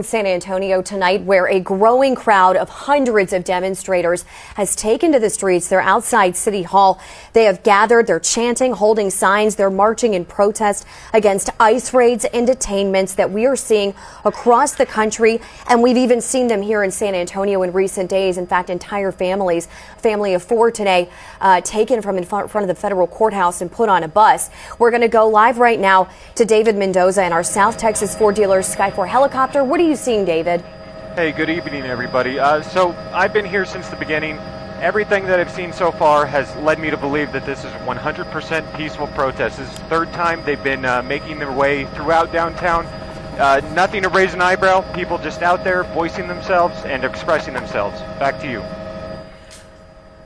downtown San Antonio tonight, where a growing crowd of hundreds of demonstrators has taken to the streets. They're outside City Hall. They have gathered, they're chanting, holding signs, they're marching in protest against ICE raids and detainments that we are seeing across the country. And we've even seen them here in San Antonio in recent days. In fact, entire families, a family of 4 today, taken from in front of the federal courthouse and put on a bus. We're going to go live right now to David Mendoza in our South Texas Ford dealer Sky4 helicopter. What are you seeing, David? Hey, good evening, everybody. So I've been here since the beginning. Everything that I've seen so far has led me to believe that this is 100% peaceful protest. This is the third time they've been making their way throughout downtown. Nothing to raise an eyebrow. People just out there voicing themselves and expressing themselves. Back to you.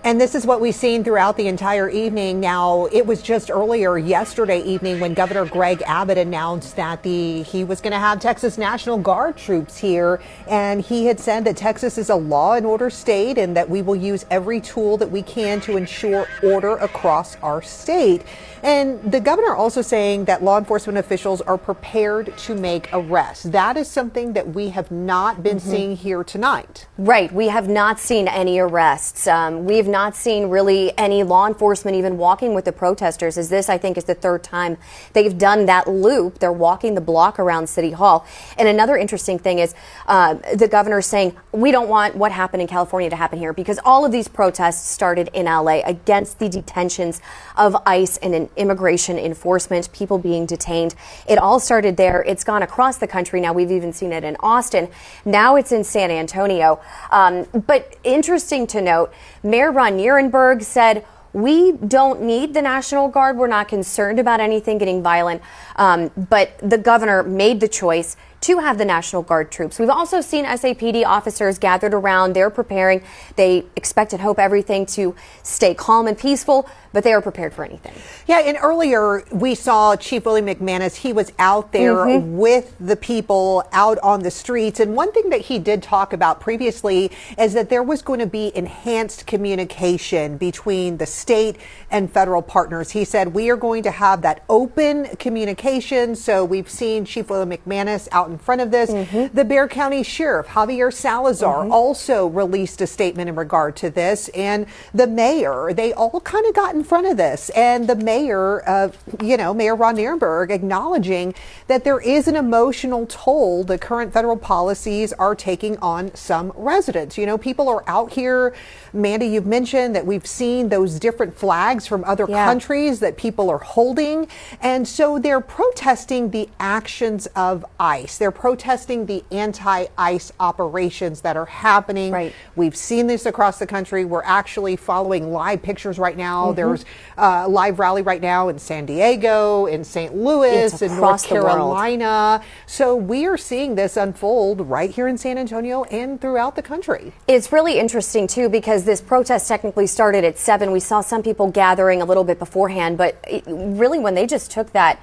And this is what we've seen throughout the entire evening. Now, it was just earlier yesterday evening when Governor Greg Abbott announced that he was going to have Texas National Guard troops here. And he had said that Texas is a law and order state and that we will use every tool that we can to ensure order across our state. And the governor also saying that law enforcement officials are prepared to make arrests. That is something that we have not been seeing here tonight. Right. We have not seen any arrests. We've not seen really any law enforcement even walking with the protesters, as this, I think, is the third time they've done that loop. They're walking the block around City Hall. And another interesting thing is the governor saying, we don't want what happened in California to happen here, because all of these protests started in LA against the detentions of ICE and immigration enforcement, people being detained. It all started there. It's gone across the country. Now we've even seen it in Austin. Now it's in San Antonio. But interesting to note, Mayor Ron Nirenberg said, we don't need the National Guard. We're not concerned about anything getting violent. But the governor made the choice to have the National Guard troops. We've also seen SAPD officers gathered around. They're preparing. They expect and hope everything to stay calm and peaceful, but they are prepared for anything. Yeah, and earlier we saw Chief Willie McManus. He was out there with the people out on the streets. And one thing that he did talk about previously is that there was going to be enhanced communication between the state and federal partners. He said, we are going to have that open communication. So we've seen Chief Willie McManus out in front of this. The Bexar County Sheriff, Javier Salazar, also released a statement in regard to this. And the mayor, they all kind of got in front of this. And the mayor, Mayor Ron Nirenberg, acknowledging that there is an emotional toll the current federal policies are taking on some residents. You know, people are out here. Mandy, you've mentioned that we've seen those different flags from other countries that people are holding. And so they're protesting the actions of ICE. They're protesting the anti-ICE operations that are happening. Right. We've seen this across the country. We're actually following live pictures right now. There's a live rally right now in San Diego, in St. Louis, in North Carolina. So we are seeing this unfold right here in San Antonio and throughout the country. It's really interesting, too, because this protest technically started at 7. We saw some people gathering a little bit beforehand, but really when they just took that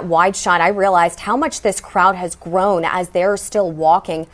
wide shot, I realized how much this crowd has grown as they're still walking